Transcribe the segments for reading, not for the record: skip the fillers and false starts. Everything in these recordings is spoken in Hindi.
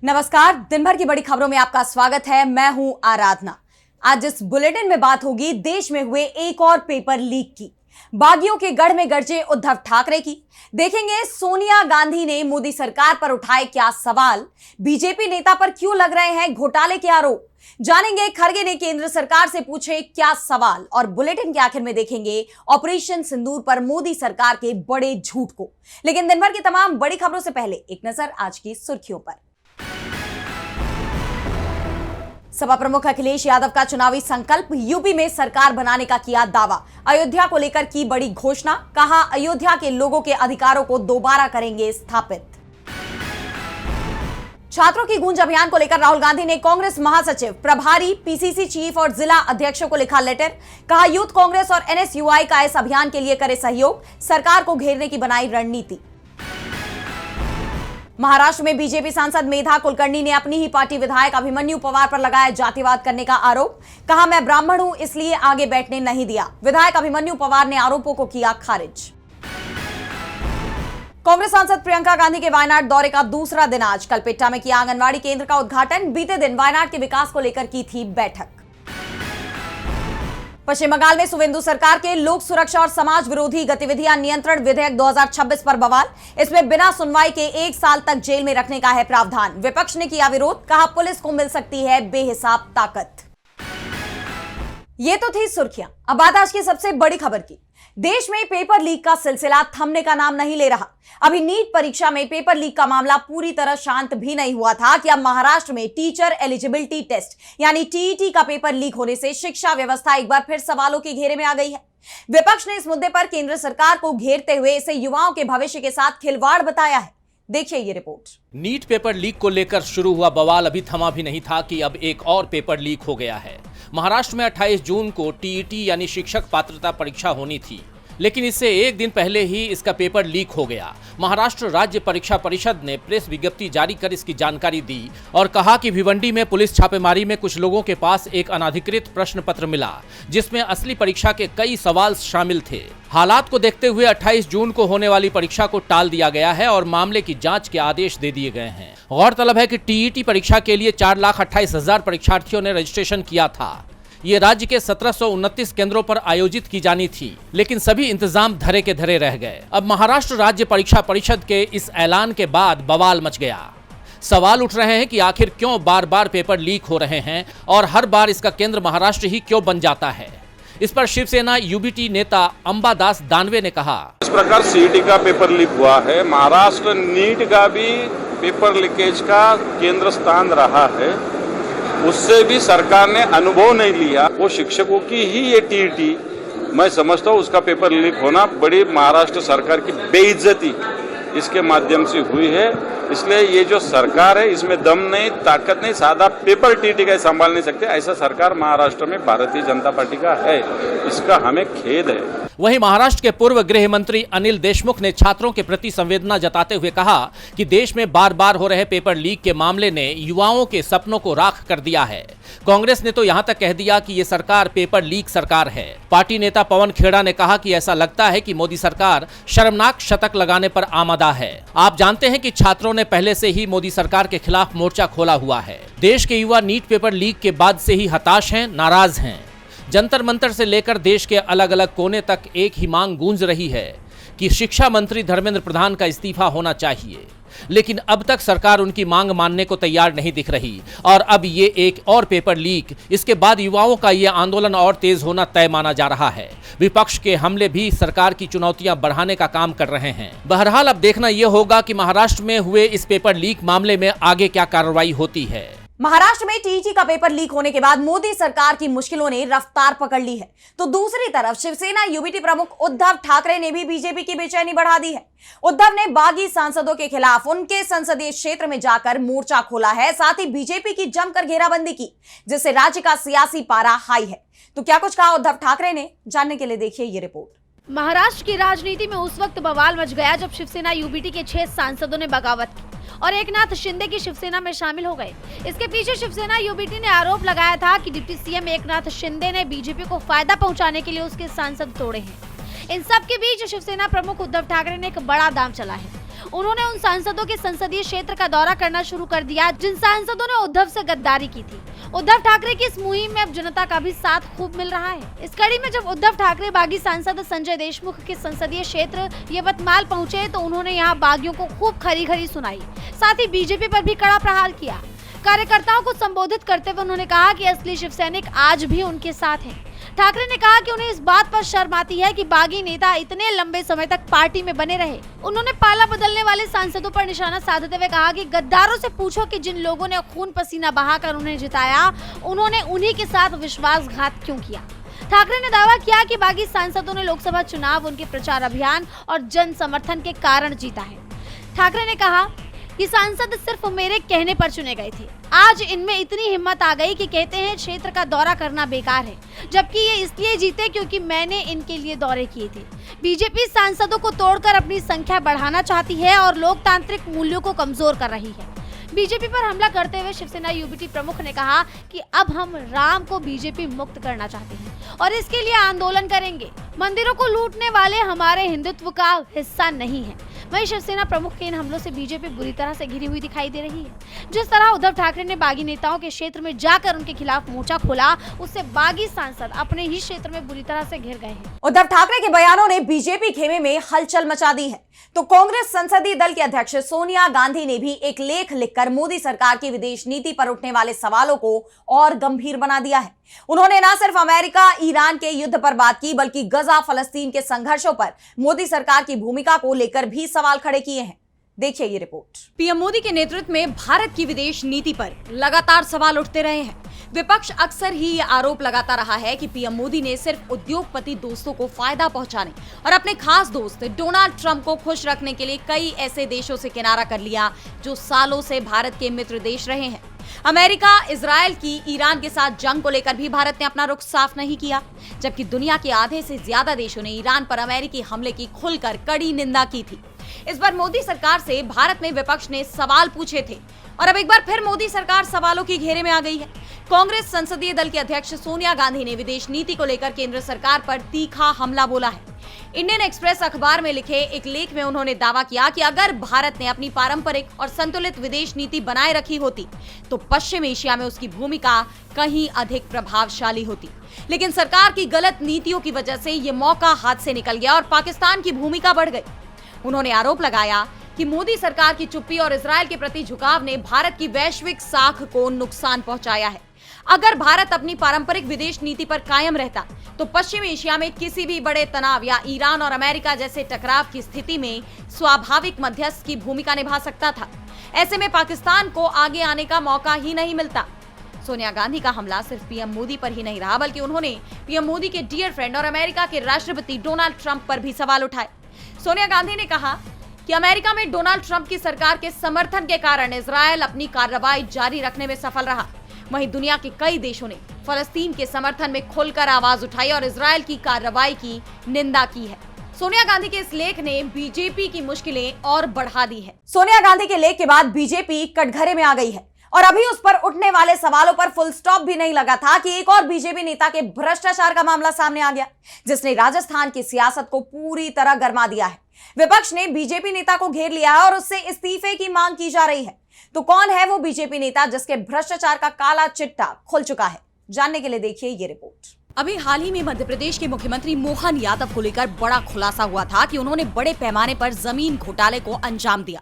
नमस्कार, दिन भर की बड़ी खबरों में आपका स्वागत है। मैं हूं आराधना। आज इस बुलेटिन में बात होगी देश में हुए एक और पेपर लीक की, बागियों के गढ़ में गरजे उद्धव ठाकरे की। देखेंगे सोनिया गांधी ने मोदी सरकार पर उठाए क्या सवाल, बीजेपी नेता पर क्यों लग रहे हैं घोटाले के आरोप। जानेंगे खड़गे ने केंद्र सरकार से पूछे क्या सवाल, और बुलेटिन के आखिर में देखेंगे ऑपरेशन सिंदूर पर मोदी सरकार के बड़े झूठ को। लेकिन दिन भर की तमाम बड़ी खबरों से पहले एक नजर आज की सुर्खियों पर। सपा प्रमुख अखिलेश यादव का चुनावी संकल्प, यूपी में सरकार बनाने का किया दावा। अयोध्या को लेकर की बड़ी घोषणा, कहा अयोध्या के लोगों के अधिकारों को दोबारा करेंगे स्थापित। छात्रों की गूंज अभियान को लेकर राहुल गांधी ने कांग्रेस महासचिव, प्रभारी, पीसीसी चीफ और जिला अध्यक्षों को लिखा लेटर। कहा यूथ कांग्रेस और एनएसयूआई का इस अभियान के लिए करे सहयोग, सरकार को घेरने की बनाई रणनीति। महाराष्ट्र में बीजेपी सांसद मेधा कुलकर्णी ने अपनी ही पार्टी विधायक अभिमन्यु पवार पर लगाया जातिवाद करने का आरोप। कहा मैं ब्राह्मण हूं इसलिए आगे बैठने नहीं दिया। विधायक अभिमन्यु पवार ने आरोपों को किया खारिज। कांग्रेस सांसद प्रियंका गांधी के वायनाड दौरे का दूसरा दिन आज। कलपेट्टा में किया आंगनवाड़ी केंद्र का उद्घाटन। बीते दिन वायनाड के विकास को लेकर की थी बैठक। पश्चिम बंगाल में सुवेंदु सरकार के लोक सुरक्षा और समाज विरोधी गतिविधियां नियंत्रण विधेयक 2026 पर बवाल। इसमें बिना सुनवाई के 1 साल तक जेल में रखने का है प्रावधान। विपक्ष ने किया विरोध, कहा पुलिस को मिल सकती है बेहिसाब ताकत। ये तो थी सुर्खियां। अब बात आज की सबसे बड़ी खबर की। देश में पेपर लीक का सिलसिला थमने का नाम नहीं ले रहा। अभी नीट परीक्षा में पेपर लीक का मामला पूरी तरह शांत भी नहीं हुआ था कि अब महाराष्ट्र में टीचर एलिजिबिलिटी टेस्ट यानी टीईटी का पेपर लीक होने से शिक्षा व्यवस्था एक बार फिर सवालों के घेरे में आ गई है। विपक्ष ने इस मुद्दे पर केंद्र सरकार को घेरते हुए इसे युवाओं के भविष्य के साथ खिलवाड़ बताया है। देखिए ये रिपोर्ट। नीट पेपर लीक को लेकर शुरू हुआ बवाल अभी थमा भी नहीं था कि अब एक और पेपर लीक हो गया है। महाराष्ट्र में 28 जून को टीईटी यानी शिक्षक पात्रता परीक्षा होनी थी, लेकिन इससे एक दिन पहले ही इसका पेपर लीक हो गया। महाराष्ट्र राज्य परीक्षा परिषद ने प्रेस विज्ञप्ति जारी कर इसकी जानकारी दी और कहा कि भिवंडी में पुलिस छापेमारी में कुछ लोगों के पास एक अनाधिकृत प्रश्न पत्र मिला, जिसमें असली परीक्षा के कई सवाल शामिल थे। हालात को देखते हुए 28 जून को होने वाली परीक्षा को टाल दिया गया है और मामले की जांच के आदेश दे दिए गए हैं। गौरतलब है कि टीईटी परीक्षा के लिए 4,28,000 परीक्षार्थियों ने रजिस्ट्रेशन किया था। ये राज्य के 1729 केंद्रों पर आयोजित की जानी थी, लेकिन सभी इंतजाम धरे के धरे रह गए। अब महाराष्ट्र राज्य परीक्षा परिषद के इस ऐलान के बाद बवाल मच गया। सवाल उठ रहे हैं कि आखिर क्यों बार बार पेपर लीक हो रहे हैं और हर बार इसका केंद्र महाराष्ट्र ही क्यों बन जाता है। इस पर शिवसेना यूबीटी नेता अंबादास दानवे ने कहा, इस प्रकार सीईटी का पेपर लीक हुआ है, महाराष्ट्र नीट का भी पेपर लीकेज का केंद्र स्थान रहा है, उससे भी सरकार ने अनुभव नहीं लिया। वो शिक्षकों की ही ये टीईटी, मैं समझता हूँ उसका पेपर लीक होना बड़ी महाराष्ट्र सरकार की बेइज्जती इसके माध्यम से हुई है। इसलिए ये जो सरकार है इसमें दम नहीं, ताकत नहीं, सादा पेपर टीईटी का संभाल नहीं सकते। ऐसा सरकार महाराष्ट्र में भारतीय जनता पार्टी का है, इसका हमें खेद है। वहीं महाराष्ट्र के पूर्व गृह मंत्री अनिल देशमुख ने छात्रों के प्रति संवेदना जताते हुए कहा कि देश में बार बार हो रहे पेपर लीक के मामले ने युवाओं के सपनों को राख कर दिया है। कांग्रेस ने तो यहां तक कह दिया कि ये सरकार पेपर लीक सरकार है। पार्टी नेता पवन खेड़ा ने कहा कि ऐसा लगता है कि मोदी सरकार शर्मनाक शतक लगाने पर आमादा है। आप जानते हैं कि छात्रों ने पहले से ही मोदी सरकार के खिलाफ मोर्चा खोला हुआ है। देश के युवा नीट पेपर लीक के बाद से ही हताश हैं, नाराज हैं। जंतर मंतर से लेकर देश के अलग अलग कोने तक एक ही मांग गूंज रही है कि शिक्षा मंत्री धर्मेंद्र प्रधान का इस्तीफा होना चाहिए, लेकिन अब तक सरकार उनकी मांग मानने को तैयार नहीं दिख रही। और अब ये एक और पेपर लीक, इसके बाद युवाओं का ये आंदोलन और तेज होना तय माना जा रहा है। विपक्ष के हमले भी सरकार की चुनौतियां बढ़ाने का काम कर रहे हैं। बहरहाल अब देखना यह होगा कि महाराष्ट्र में हुए इस पेपर लीक मामले में आगे क्या कार्रवाई होती है। महाराष्ट्र में टीईटी का पेपर लीक होने के बाद मोदी सरकार की मुश्किलों ने रफ्तार पकड़ ली है, तो दूसरी तरफ शिवसेना यूबीटी प्रमुख उद्धव ठाकरे ने भी बीजेपी की बेचैनी बढ़ा दी है। उद्धव ने बागी सांसदों के खिलाफ उनके संसदीय क्षेत्र में जाकर मोर्चा खोला है, साथ ही बीजेपी की जमकर घेराबंदी की, जिससे राज्य का सियासी पारा हाई है। तो क्या कुछ कहा उद्धव ठाकरे ने, जानने के लिए देखिए ये रिपोर्ट। महाराष्ट्र की राजनीति में उस वक्त बवाल मच गया जब शिवसेना यूबीटी के 6 सांसदों ने बगावत की और एकनाथ शिंदे की शिवसेना में शामिल हो गए। इसके पीछे शिवसेना यूबीटी ने आरोप लगाया था कि डिप्टी सीएम एकनाथ शिंदे ने बीजेपी को फायदा पहुंचाने के लिए उसके सांसद तोड़े हैं। इन सब के बीच शिवसेना प्रमुख उद्धव ठाकरे ने एक बड़ा दांव चला है। उन्होंने उन सांसदों के संसदीय क्षेत्र का दौरा करना शुरू कर दिया जिन सांसदों ने उद्धव से गद्दारी की थी। उद्धव ठाकरे की इस मुहिम में अब जनता का भी साथ खूब मिल रहा है। इस कड़ी में जब उद्धव ठाकरे बागी सांसद संजय देशमुख के संसदीय क्षेत्र यवतमाल पहुंचे तो उन्होंने यहां बागियों को खूब खरी सुनाई, साथ ही बीजेपी पर भी कड़ा प्रहार किया। कार्यकर्ताओं को संबोधित करते हुए उन्होंने कहा कि असली शिव सैनिक आज भी उनके साथ हैं। ठाकरे ने कहा कि उन्हें इस बात पर शर्म आती है कि बागी नेता इतने लंबे समय तक पार्टी में बने रहे। उन्होंने पाला बदलने वाले सांसदों पर निशाना साधते हुए कहा कि गद्दारों से पूछो कि जिन लोगों ने खून पसीना बहाकर उन्हें जिताया, उन्होंने उन्हीं के साथ विश्वासघात क्यों किया। ठाकरे ने दावा किया कि बागी सांसदों ने लोकसभा चुनाव उनके प्रचार अभियान और जन समर्थन के कारण जीता है। ठाकरे ने कहा कि सांसद सिर्फ मेरे कहने पर चुने गए थे। आज इनमें इतनी हिम्मत आ गई कि कहते हैं क्षेत्र का दौरा करना बेकार है, जबकि ये इसलिए जीते क्योंकि मैंने इनके लिए दौरे किए थे। बीजेपी सांसदों को तोड़कर अपनी संख्या बढ़ाना चाहती है और लोकतांत्रिक मूल्यों को कमजोर कर रही है। बीजेपी पर हमला करते हुए शिवसेना यूबीटी प्रमुख ने कहा कि अब हम राम को बीजेपी मुक्त करना चाहते हैं और इसके लिए आंदोलन करेंगे। मंदिरों को लूटने वाले हमारे हिंदुत्व का हिस्सा नहीं है। वहीं शिवसेना प्रमुख के इन हमलों से बीजेपी बुरी तरह से घिरी हुई दिखाई दे रही है। जिस तरह उद्धव ठाकरे ने बागी नेताओं के क्षेत्र में जाकर उनके खिलाफ मोर्चा खोला, उससे बागी सांसद अपने ही क्षेत्र में बुरी तरह से घिर गए हैं। उद्धव ठाकरे के बयानों ने बीजेपी खेमे में हलचल मचा दी है, तो कांग्रेस संसदीय दल के अध्यक्ष सोनिया गांधी ने भी एक लेख लिखकर मोदी सरकार की विदेश नीति पर उठने वाले सवालों को और गंभीर बना दिया है। उन्होंने न सिर्फ अमेरिका ईरान के युद्ध पर बात की, बल्कि गजा फलस्तीन के संघर्षों पर मोदी सरकार की भूमिका को लेकर भी सवाल खड़े किए हैं। देखिए ये रिपोर्ट। पीएम मोदी के नेतृत्व में भारत की विदेश नीति पर लगातार सवाल उठते रहे हैं। विपक्ष अक्सर ही ये आरोप लगाता रहा है कि पीएम मोदी ने सिर्फ उद्योगपति दोस्तों को फायदा पहुंचाने और अपने खास दोस्त डोनाल्ड ट्रंप को खुश रखने के लिए कई ऐसे देशों से किनारा कर लिया जो सालों से भारत के मित्र देश रहे हैं। अमेरिका, इजराइल की ईरान के साथ जंग को लेकर भी भारत ने अपना रुख साफ नहीं किया, जबकि दुनिया के आधे से ज्यादा देशों ने ईरान पर अमेरिकी हमले की खुलकर कड़ी निंदा की थी। इस बार मोदी सरकार से भारत में विपक्ष ने सवाल पूछे थे और अब एक बार फिर मोदी सरकार सवालों के घेरे में आ गई है। कांग्रेस संसदीय दल के अध्यक्ष सोनिया गांधी ने विदेश नीति को लेकर केंद्र सरकार पर तीखा हमला बोला है। इंडियन एक्सप्रेस अखबार में लिखे एक लेख में उन्होंने दावा किया कि अगर भारत ने अपनी पारंपरिक और संतुलित विदेश नीति बनाए रखी होती तो पश्चिम एशिया में उसकी भूमिका कहीं अधिक प्रभावशाली होती, लेकिन सरकार की गलत नीतियों की वजह से ये मौका हाथ से निकल गया और पाकिस्तान की भूमिका बढ़ गई। उन्होंने आरोप लगाया कि मोदी सरकार की चुप्पी और इजरायल के प्रति झुकाव ने भारत की वैश्विक साख को नुकसान पहुंचाया है। अगर भारत अपनी पारंपरिक विदेश नीति पर कायम रहता तो पश्चिम एशिया में किसी भी बड़े तनाव या ईरान और अमेरिका जैसे टकराव की स्थिति में स्वाभाविक मध्यस्थ की भूमिका निभा सकता था। ऐसे में पाकिस्तान को आगे आने का मौका ही नहीं मिलता। सोनिया गांधी का हमला सिर्फ पीएम मोदी पर ही नहीं रहा, बल्कि उन्होंने पीएम मोदी के डियर फ्रेंड और अमेरिका के राष्ट्रपति डोनाल्ड ट्रंप पर भी सवाल उठाए। सोनिया गांधी ने कहा कि अमेरिका में डोनाल्ड ट्रंप की सरकार के समर्थन के कारण इजरायल अपनी कार्रवाई जारी रखने में सफल रहा। वहीं दुनिया के कई देशों ने फलस्तीन के समर्थन में खुलकर आवाज उठाई और इजरायल की कार्रवाई की निंदा की है। सोनिया गांधी के इस लेख ने बीजेपी की मुश्किलें और बढ़ा दी है। सोनिया गांधी के लेख के बाद बीजेपी कटघरे में आ गई है और अभी उस पर उठने वाले सवालों पर फुल स्टॉप भी नहीं लगा था कि एक और बीजेपी नेता के भ्रष्टाचार का मामला सामने आ गया, जिसने राजस्थान की सियासत को पूरी तरह गरमा दिया है। विपक्ष ने बीजेपी नेता को घेर लिया है और उससे इस्तीफे की मांग की जा रही है। तो कौन है वो बीजेपी नेता जिसके भ्रष्टाचार का काला चिट्टा खुल चुका है? जानने के लिए देखिए ये रिपोर्ट। अभी हाल ही में मध्य प्रदेश के मुख्यमंत्री मोहन यादव को लेकर बड़ा खुलासा हुआ था कि उन्होंने बड़े पैमाने पर जमीन घोटाले को अंजाम दिया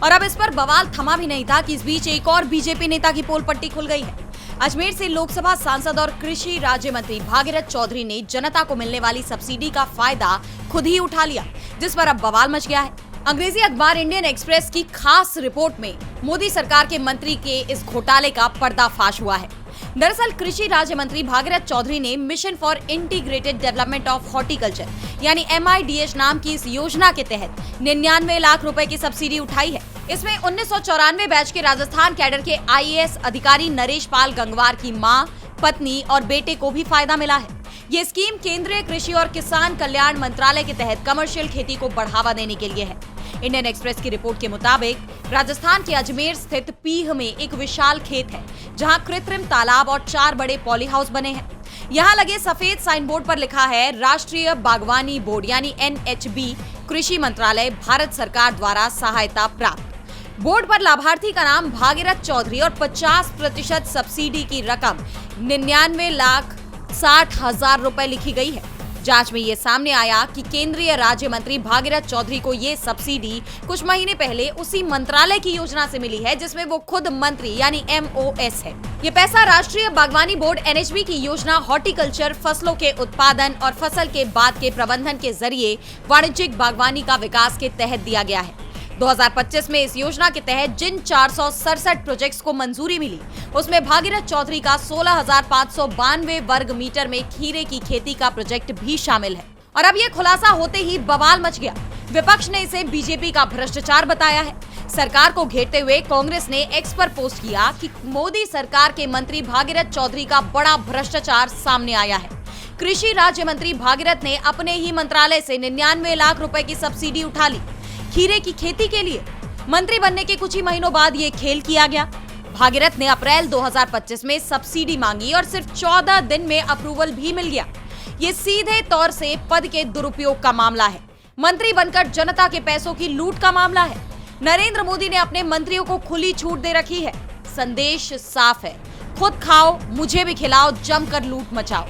और अब इस पर बवाल थमा भी नहीं था कि इस बीच एक और बीजेपी नेता की पोल पट्टी खुल गई है। अजमेर से लोकसभा सांसद और कृषि राज्य मंत्री भागीरथ चौधरी ने जनता को मिलने वाली सब्सिडी का फायदा खुद ही उठा लिया, जिस पर अब बवाल मच गया है। अंग्रेजी अखबार इंडियन एक्सप्रेस की खास रिपोर्ट में मोदी सरकार के मंत्री के इस घोटाले का पर्दाफाश हुआ है। दरअसल कृषि राज्य मंत्री भागीरथ चौधरी ने mission for integrated development of horticulture यानी MIDH नाम की इस योजना के तहत 99 लाख रुपए की सब्सिडी उठाई है। इसमें 1994 बैच के राजस्थान कैडर के IAS अधिकारी नरेश पाल गंगवार की मां, पत्नी और बेटे को भी फायदा मिला है। ये स्कीम केंद्रीय कृषि और किसान कल्याण मंत्रालय के तहत कमर्शियल खेती को बढ़ावा देने के लिए है। इंडियन एक्सप्रेस की रिपोर्ट के मुताबिक राजस्थान के अजमेर स्थित पीह में एक विशाल खेत है, जहां कृत्रिम तालाब और 4 बड़े पॉली हाउस बने हैं। यहाँ लगे सफेद साइन बोर्ड पर लिखा है राष्ट्रीय बागवानी बोर्ड यानी NHB कृषि मंत्रालय, भारत सरकार द्वारा सहायता प्राप्त। बोर्ड पर लाभार्थी का नाम भागीरथ चौधरी और 50% सब्सिडी की रकम 99,60,000 रुपए लिखी गई है। जांच में ये सामने आया कि केंद्रीय राज्य मंत्री भागीरथ चौधरी को ये सब्सिडी कुछ महीने पहले उसी मंत्रालय की योजना से मिली है जिसमें वो खुद मंत्री यानी MOS है। ये पैसा राष्ट्रीय बागवानी बोर्ड NHB की योजना हॉर्टिकल्चर, फसलों के उत्पादन और फसल के बाद के प्रबंधन के जरिए वाणिज्यिक बागवानी का विकास के तहत दिया गया है। 2025 में इस योजना के तहत जिन 467 प्रोजेक्ट्स को मंजूरी मिली, उसमें भागीरथ चौधरी का 16,592 वर्ग मीटर में खीरे की खेती का प्रोजेक्ट भी शामिल है। और अब ये खुलासा होते ही बवाल मच गया। विपक्ष ने इसे बीजेपी का भ्रष्टाचार बताया है। सरकार को घेरते हुए कांग्रेस ने एक्स पर पोस्ट किया कि मोदी सरकार के मंत्री भागीरथ चौधरी का बड़ा भ्रष्टाचार सामने आया है। कृषि राज्य मंत्री भागीरथ ने अपने ही मंत्रालय से 99 लाख रुपए की सब्सिडी उठा ली खीरे की खेती के लिए। मंत्री बनने के कुछ ही महीनों बाद ये खेल किया गया। भागीरथ ने अप्रैल 2025 में सब्सिडी मांगी और सिर्फ 14 दिन में अप्रूवल भी मिल गया। ये सीधे तौर से पद के दुरुपयोग का मामला है। मंत्री बनकर जनता के पैसों की लूट का मामला है। नरेंद्र मोदी ने अपने मंत्रियों को खुली छूट दे रखी है। संदेश साफ है, खुद खाओ, मुझे भी खिलाओ, जमकर लूट मचाओ।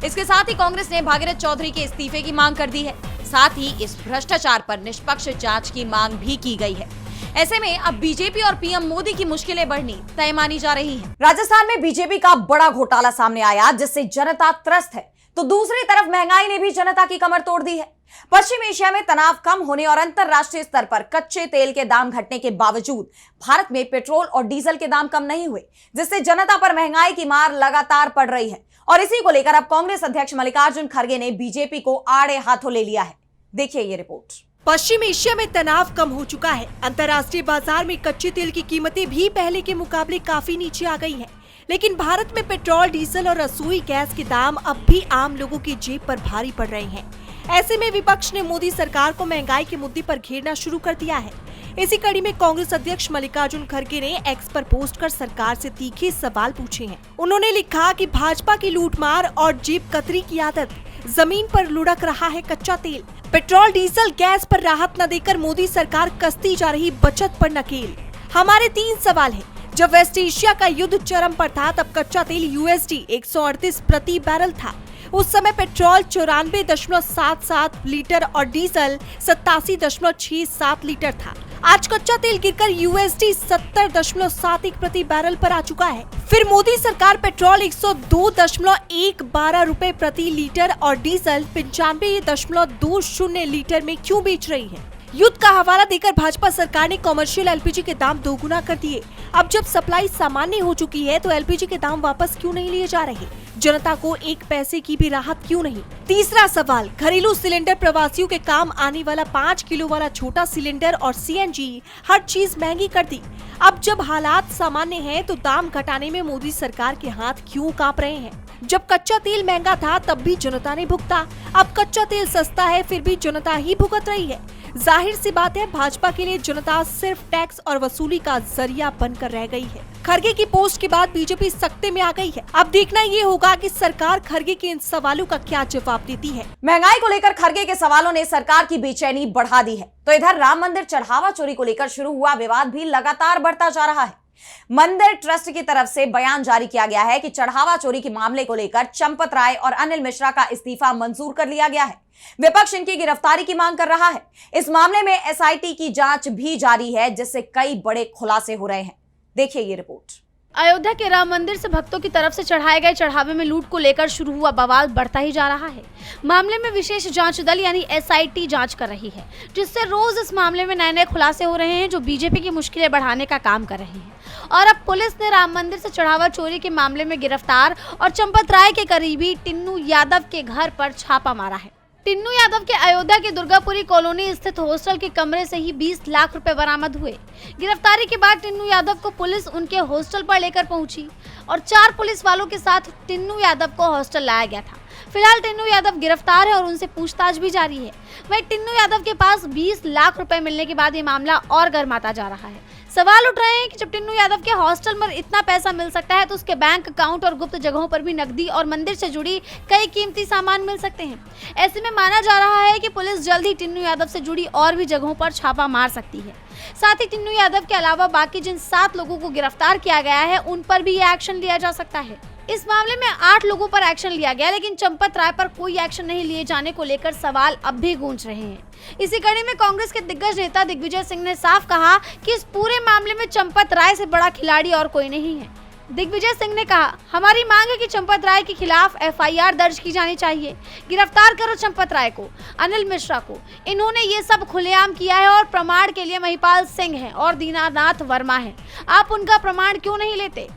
इसके साथ ही कांग्रेस ने भागीरथ चौधरी के इस्तीफे की मांग कर दी है। साथ ही इस भ्रष्टाचार पर निष्पक्ष जांच की मांग भी की गई है। ऐसे में अब बीजेपी और पीएम मोदी की मुश्किलें बढ़नी तय मानी जा रही हैं। राजस्थान में बीजेपी का बड़ा घोटाला सामने आया जिससे जनता त्रस्त है, तो दूसरी तरफ महंगाई ने भी जनता की कमर तोड़ दी है। पश्चिम एशिया में तनाव कम होने और अंतरराष्ट्रीय स्तर पर कच्चे तेल के दाम घटने के बावजूद भारत में पेट्रोल और डीजल के दाम कम नहीं हुए, जिससे जनता पर महंगाई की मार लगातार पड़ रही है। और इसी को लेकर अब कांग्रेस अध्यक्ष मल्लिकार्जुन खड़गे ने बीजेपी को आड़े हाथों ले लिया है। देखिए ये रिपोर्ट। पश्चिम एशिया में तनाव कम हो चुका है। अंतर्राष्ट्रीय बाजार में कच्चे तेल की कीमतें भी पहले के मुकाबले काफी नीचे आ गई हैं। लेकिन भारत में पेट्रोल, डीजल और रसोई गैस के दाम अब भी आम लोगों की जेब पर भारी पड़ रहे हैं। ऐसे में विपक्ष ने मोदी सरकार को महंगाई के मुद्दे पर घेरना शुरू कर दिया है। इसी कड़ी में कांग्रेस अध्यक्ष मल्लिकार्जुन खड़गे ने एक्स पर पोस्ट कर सरकार से तीखे सवाल पूछे हैं। उन्होंने लिखा कि भाजपा की लूटमार और जेब कतरी की आदत, जमीन पर लुढ़क रहा है कच्चा तेल, पेट्रोल, डीजल, गैस पर राहत न देकर मोदी सरकार कसती जा रही बचत पर नकेल। हमारे 3 सवाल हैं। जब वेस्ट एशिया का युद्ध चरम पर था तब कच्चा तेल USD 138 प्रति बैरल था। उस समय पेट्रोल 94.77 लीटर और डीजल 87.67 लीटर था। आज कच्चा तेल गिरकर USD 70.71 प्रति बैरल पर आ चुका है। फिर मोदी सरकार पेट्रोल 102.112 रुपए प्रति लीटर और डीजल 95.20 लीटर में क्यों बेच रही है? युद्ध का हवाला देकर भाजपा सरकार ने कमर्शियल LPG के दाम दोगुना कर दिए। अब जब सप्लाई सामान्य हो चुकी है तो LPG के दाम वापस क्यों नहीं लिए जा रहे? जनता को 1 पैसे की भी राहत क्यों नहीं? तीसरा सवाल, घरेलू सिलेंडर, प्रवासियों के काम आने वाला 5 किलो वाला छोटा सिलेंडर और CNG हर चीज महंगी कर दी। अब जब हालात सामान्य हैं तो दाम घटाने में मोदी सरकार के हाथ क्यों कांप रहे हैं? जब कच्चा तेल महंगा था तब भी जनता ने भुगता। अब कच्चा तेल सस्ता है फिर भी जनता ही भुगत रही है। जाहिर सी बात है, भाजपा के लिए जनता सिर्फ टैक्स और वसूली का जरिया बनकर रह गई है। खड़गे की पोस्ट के बाद बीजेपी सख्ते में आ गई है। अब देखना ये होगा कि सरकार खड़गे के इन सवालों का क्या जवाब देती है। महंगाई को लेकर खड़गे के सवालों ने सरकार की बेचैनी बढ़ा दी है, तो इधर राम मंदिर चढ़ावा चोरी को लेकर शुरू हुआ विवाद भी लगातार बढ़ता जा रहा है। मंदिर ट्रस्ट की तरफ से बयान जारी किया गया है कि चढ़ावा चोरी के मामले को लेकर चंपत राय और अनिल मिश्रा का इस्तीफा मंजूर कर लिया गया है। विपक्ष इनकी गिरफ्तारी की मांग कर रहा है। इस मामले में SIT की जांच भी जारी है, जिससे कई बड़े खुलासे हो रहे हैं। देखिए ये रिपोर्ट। अयोध्या के राम मंदिर से भक्तों की तरफ से चढ़ाए गए चढ़ावे में लूट को लेकर शुरू हुआ बवाल बढ़ता ही जा रहा है। मामले में विशेष जांच दल यानी SIT जांच कर रही है, जिससे रोज इस मामले में नए नए खुलासे हो रहे हैं जो बीजेपी की मुश्किलें बढ़ाने का काम कर रहे हैं। और अब पुलिस ने राम मंदिर से चढ़ावा चोरी के मामले में गिरफ्तार और चंपत राय के करीबी टिन्नू यादव के घर पर छापा मारा है। टिन्नू यादव के अयोध्या के दुर्गापुरी कॉलोनी स्थित हॉस्टल के कमरे से ही 20 लाख रुपए बरामद हुए। गिरफ्तारी के बाद टिन्नू यादव को पुलिस उनके हॉस्टल पर लेकर पहुंची और 4 पुलिस वालों के साथ टिन्नू यादव को हॉस्टल लाया गया था। फिलहाल टिन्नू यादव गिरफ्तार है और उनसे पूछताछ भी जारी है। वहीं टिन्नू यादव के पास 20 लाख रुपए मिलने के बाद ये मामला और गर्माता जा रहा है। सवाल उठ रहे हैं कि जब टिन्नू यादव के हॉस्टल में इतना पैसा मिल सकता है तो उसके बैंक अकाउंट और गुप्त जगहों पर भी नकदी और मंदिर से जुड़ी कई कीमती सामान मिल सकते हैं। ऐसे में माना जा रहा है कि पुलिस जल्द ही टिन्नू यादव से जुड़ी और भी जगहों पर छापा मार सकती है। साथ ही टिन्नू यादव के अलावा बाकी जिन 7 लोगों को गिरफ्तार किया गया है उन पर भी ये एक्शन लिया जा सकता है। इस मामले में 8 लोगों पर एक्शन लिया गया, लेकिन चंपत राय पर कोई एक्शन नहीं लिए जाने को लेकर सवाल अब भी गूंज रहे हैं। इसी कड़ी में कांग्रेस के दिग्गज नेता दिग्विजय सिंह ने साफ कहा कि इस पूरे मामले में चंपत राय से बड़ा खिलाड़ी और कोई नहीं है। दिग्विजय सिंह ने कहा, हमारी मांग है कि चंपत राय के खिलाफ FIR दर्ज की जानी चाहिए। गिरफ्तार करो चंपत राय को, अनिल मिश्रा को। इन्होंने ये सब खुलेआम किया है और प्रमाण के लिए महिपाल सिंह है और दीनानाथ वर्मा है। आप उनका प्रमाण क्यों नहीं लेते?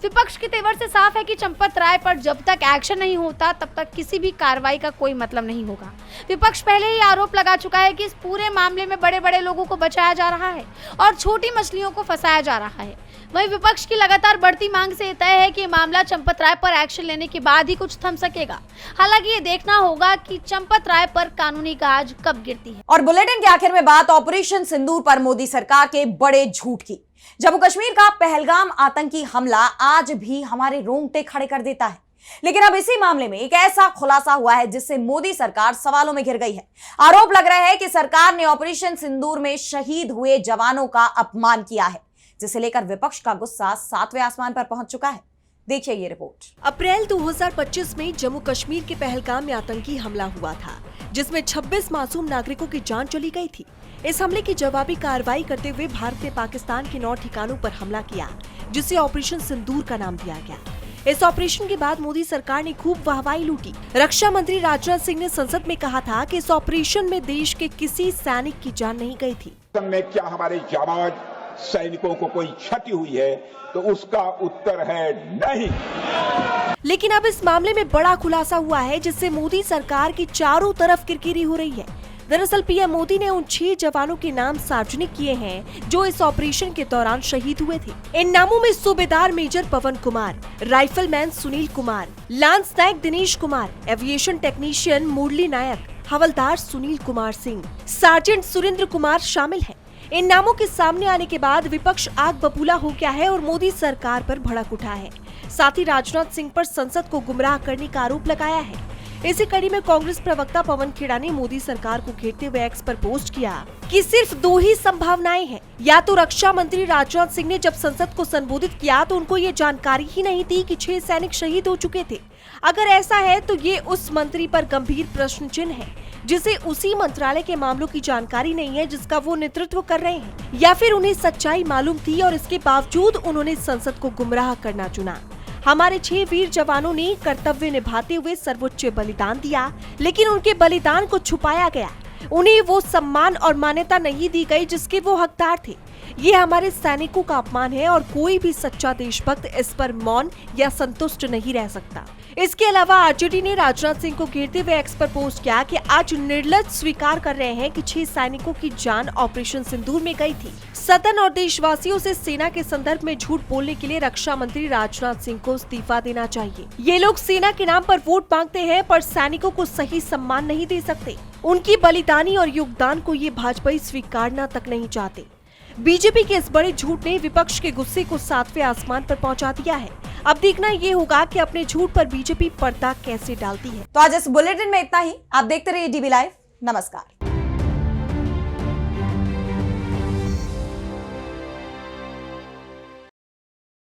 विपक्ष के तेवर से साफ है कि चंपत राय पर जब तक एक्शन नहीं होता तब तक किसी भी कार्रवाई का कोई मतलब नहीं होगा। विपक्ष पहले ही आरोप लगा चुका है कि इस पूरे मामले में बड़े बड़े लोगों को बचाया जा रहा है और छोटी मछलियों को फंसाया जा रहा है। वहीं विपक्ष की लगातार बढ़ती मांग से तय है कि मामला चंपत राय पर एक्शन लेने के बाद ही कुछ थम सकेगा। हालांकि ये देखना होगा कि चंपत राय पर कानूनी गाज कब गिरती है। और बुलेटिन के आखिर में बात ऑपरेशन सिंदूर पर मोदी सरकार के बड़े झूठ की। जम्मू कश्मीर का पहलगाम आतंकी हमला आज भी हमारे रोंगटे खड़े कर देता है, लेकिन अब इसी मामले में एक ऐसा खुलासा हुआ है जिससे मोदी सरकार सवालों में घिर गई है। आरोप लग रहा है कि सरकार ने ऑपरेशन सिंदूर में शहीद हुए जवानों का अपमान किया है, जिसे लेकर विपक्ष का गुस्सा 7वें आसमान पर पहुंच चुका है। देखिए ये रिपोर्ट। अप्रैल 2025 में जम्मू कश्मीर के पहलगाम में आतंकी हमला हुआ था, जिसमें 26 मासूम नागरिकों की जान चली गई थी। इस हमले की जवाबी कार्रवाई करते हुए भारत ने पाकिस्तान के 9 ठिकानों पर हमला किया, जिसे ऑपरेशन सिंदूर का नाम दिया गया। इस ऑपरेशन के बाद मोदी सरकार ने खूब वाहवाही लूटी। रक्षा मंत्री राजनाथ सिंह ने संसद में कहा था कि इस ऑपरेशन में देश के किसी सैनिक की जान नहीं गई थी। क्या हमारे जाबाज सैनिकों को कोई क्षति हुई है? तो उसका उत्तर है नहीं। लेकिन अब इस मामले में बड़ा खुलासा हुआ है, जिससे मोदी सरकार की चारों तरफ किरकिरी हो रही है। दरअसल पीएम मोदी ने उन 6 जवानों के नाम सार्वजनिक किए हैं जो इस ऑपरेशन के दौरान शहीद हुए थे। इन नामों में सूबेदार मेजर पवन कुमार, राइफलमैन सुनील कुमार, लांस नायक दिनेश कुमार, एविएशन टेक्नीशियन मुरली नायक, हवलदार सुनील कुमार सिंह, सार्जेंट सुरेंद्र कुमार शामिल हैं। इन नामों के सामने आने के बाद विपक्ष आग बबूला हो गया है और मोदी सरकार पर भड़क उठा है। साथ ही राजनाथ सिंह पर संसद को गुमराह करने का आरोप लगाया है। इसी कड़ी में कांग्रेस प्रवक्ता पवन खेड़ा ने मोदी सरकार को घेरते हुए एक्स पर पोस्ट किया कि सिर्फ 2 ही संभावनाएं हैं। या तो रक्षा मंत्री राजनाथ सिंह ने जब संसद को संबोधित किया तो उनको ये जानकारी ही नहीं थी कि 6 सैनिक शहीद हो चुके थे। अगर ऐसा है तो ये उस मंत्री पर गंभीर प्रश्न चिन्ह है, जिसे उसी मंत्रालय के मामलों की जानकारी नहीं है जिसका वो नेतृत्व कर रहे हैं, या फिर उन्हें सच्चाई मालूम थी और इसके बावजूद उन्होंने संसद को गुमराह करना चुना। हमारे 6 वीर जवानों ने कर्तव्य निभाते हुए सर्वोच्च बलिदान दिया, लेकिन उनके बलिदान को छुपाया गया। उन्हें वो सम्मान और मान्यता नहीं दी गई जिसके वो हकदार थे। ये हमारे सैनिकों का अपमान है और कोई भी सच्चा देशभक्त इस पर मौन या संतुष्ट नहीं रह सकता। इसके अलावा आरजेडी ने राजनाथ सिंह को घेरते हुए एक्स पर पोस्ट किया कि आज निर्लज्ज स्वीकार कर रहे हैं कि 6 सैनिकों की जान ऑपरेशन सिंदूर में गई थी। सदन और देशवासियों से सेना के संदर्भ में झूठ बोलने के लिए रक्षा मंत्री राजनाथ सिंह को इस्तीफा देना चाहिए। ये लोग सेना के नाम पर वोट मांगते हैं पर सैनिकों को सही सम्मान नहीं दे सकते। उनकी बलिदानी और योगदान को ये भाजपाई स्वीकारना तक नहीं चाहते। बीजेपी के इस बड़े झूठ ने विपक्ष के गुस्से को 7वें आसमान पर पहुंचा दिया है। अब देखना ये होगा कि अपने झूठ पर बीजेपी पर्दा कैसे डालती है। तो आज इस बुलेटिन में इतना ही। आप देखते रहिए DB लाइव। नमस्कार।